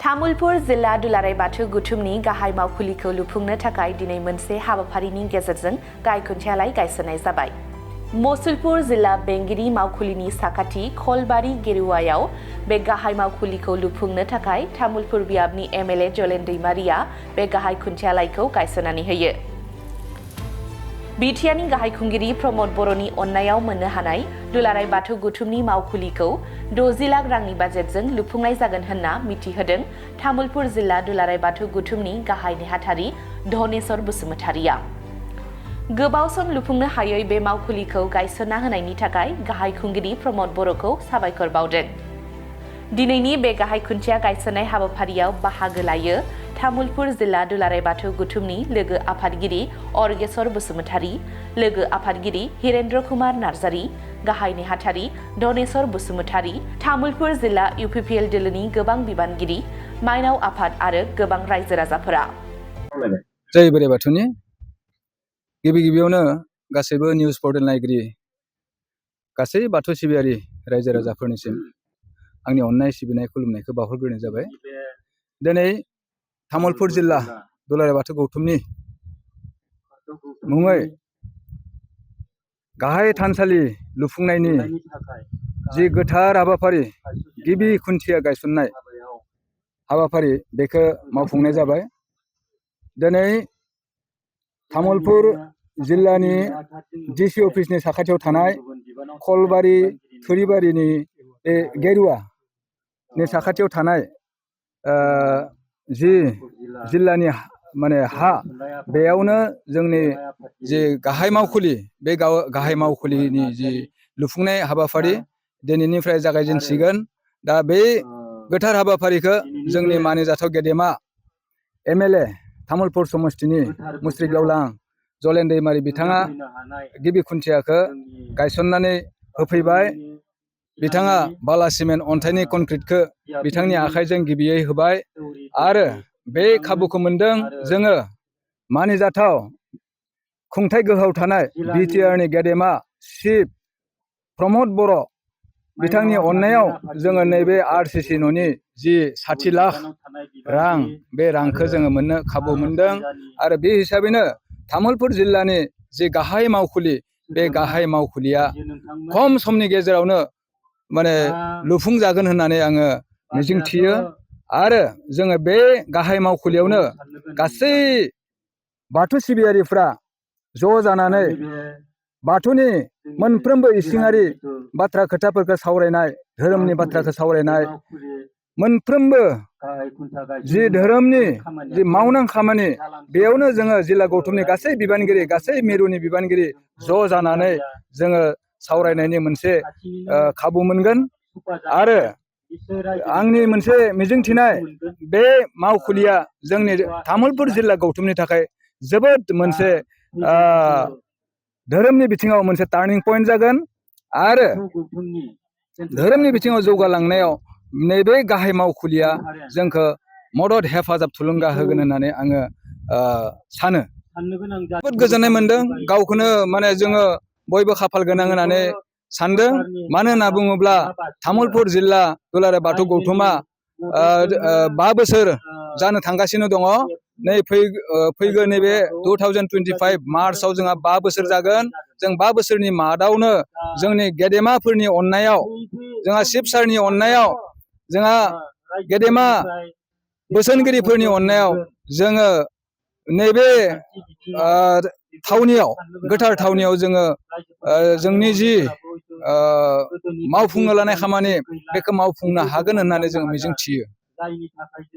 तामुलपुर जिल्ला दुलाराय बाथौ गौथुमनि गाहाय मावखुलिखौ लुफुंनो थाखाय दिनै मोनसे हाबाफारिनि गेजेरजों गायखुन्थियालाय गायसननाय जाबाय। मसुलपुर जिल्ला बेंगिरि मावखुलिनि साखाथि खलबारि गेरुवायाव बे गाहाय मावखुलिखौ लुफुंनो थाखाय तामुलपुर बियाबनि एमएलए जलेन दैमारिया बे गाहाय खुन्थियालायखौ गायसननानै होयो। बिटिआरनि गाहाय खुंगिरि प्रमद बर'नि अननायाव मोननो हानाय दुलाराय बाथौ गौथुमनि मावखुलिखौ 60 लाख रांनि बाजेटजों लुफुंनाय जागोन होनना मिथिहोदों तामुलपुर जिल्ला दुलाराय बाथौ गौथुमनि गाहाय नेहाथारि धनेश्वर बसुमतारिया। गोबाव सम लुफुंनो हायै बे मावखुलिखौ गायसनना होनायनि थाखाय गाहाय खुंगिरि प्रमद बर'खौ साबायखर बावदों। दिनैनि बे गाहाय खुन्थिया गायसननाय हाबाफारियाव बाहागो लायो तामुलपुर जिल्ला दुलाराय बाथौ गौथुमनि लोगो आफादगिरि अर्गेश्वर बसुमतारि, लोगो आफादगिरि हिरेन्द्र कुमार नार्जारी, गाहाय नेहाथारि धनेश्वर बसुमतारि, तामुलपुर जिल्ला इउपिपिएल दोलोनि गोबां बिबानगिरि, माइनाव आफाद आरो गोबां रायजो राजाफोरा। जय बोराइ बाथौनि गिबियावनो गासैबो निउज पर्टेल नायगिरि गासै बाथौ सिबियारि रायजो राजाफोरनिसिम आंनि अननाय सिबिनाय खुलुमनायखौ बावहरग्रोनाय जाबाय। दिनै तामुलपुर जिल्ला दुलाराय बाथौ गौथुमनि मुङै गाहाय थानसालि लुफुंनायनि जि गोथार हाबाफारि गिबि खुन्थिया गायसननाय हाबाफारि बेखौ मावफुंनाय जाबाय। दिनै तामुलपुर जिल्लानि डिसि अफिसनि साखाथियाव थानाय खलबारि थुरिबारिनि गेरुवानि साखाथियाव थानाय जि जिल्लानि हा बेयावनो जोंनि जि गाहाय मावखुलि बे गाहाय मावखुलिनि जि लुफुंनाय हाबाफारि दिनैनिफ्राय जागायजेनसिगोन। दा बे गोथार हाबाफारिखौ जोंनि मानिजाथाव गेदेमा एमएलए तामुलपुर समस्तिनि मुस्रि गेवलां जलेन दैमारि बिथाङा गिबि खुन्थियाखौ गायसननानै होफैबाय। बिथाङा बाला सिमेन्ट अन्थाइनि कनक्रिटखौ बिथांनि आखाइजों गिबियै होबाय आरो बे खाबुखौ मोनदों जोङो मानिजाथाव खुंथाइ गोहोआव थानाय बिटिआरनि गेदेमा चिफ प्रमद बर' बिथांनि अननायाव जोङो नैबे आरसिसि न'नि जि 60 लाख रां बे रांखौ जोङो मोननो खाबु मोनदों आरो बे हिसाबैनो तामुलपुर जिल्लानि जि गाहाय मावखुलि बे गाहाय मावखुलिया खम समनि गेजेरावनो लुफुंजागोन होननानै आङो मिजिंथियो आरो जोङो बे गाहाय मावखुलियावनो गासै बाथौ सिबियारिफ्रा ज' जानानै बाथौनि मोनफ्रोमबो इसिङारि बाथ्रा खोथाफोरखौ सावरायनाय, धोरोमनि बाथ्राखौ सावरायनाय, मोनफ्रोमबो जि धोरोमनि जि मावनां खामानि बेयावनो जोङो जिल्ला गौथुमनि गासै बिबानगिरि गासै मिरुनि बिबानगिरि ज' जानानै जोङो सावरायनायनि मोनसे खाबु मोनगोन आरो आंनि मोनसे मिजिंथिनाय बे मावखुलिया जोंनि तामुलपुर जिल्ला गौथुमनि थाखाय जोबोद मोनसे धोरोमनि बिथिङाव मोनसे टार्निं पइन्ट जागोन आरो धोरोमनि बिथिङाव जौगालांनायाव नैबे गाहाय मावखुलिया जोंखौ मदद हेफाजाब थुलुंगा होगोन होननानै आङो सानो। जोबोद गोजोननाय मोनदों गावखौनो जोङो बयबो खाफाल गोनां होननानै सानदों। मानो होनना बुङोब्ला तामुलपुर जिल्ला दुलाराय बाथौ गौथुमा 5 बोसोर जानो थांगासिनो दङ। नै फैगोन नैबे 2025 मार्चआव जोंहा 5 बोसोर जागोन। जों 5 बोसोरनि मादावनो जोंनि गेदेमाफोरनि अननायाव, जोंहा चिफ सारनि अननायाव, जोंहा गेदेमा बोसोनगिरिफोरनि अननायाव जोङो नैबे थावनियाव गोथार थावनियाव जोङो जोंनि जि मावफुंनो लानाय खामानि बेखौ मावफुंनो हागोन होननानै जों मिजिंथियो।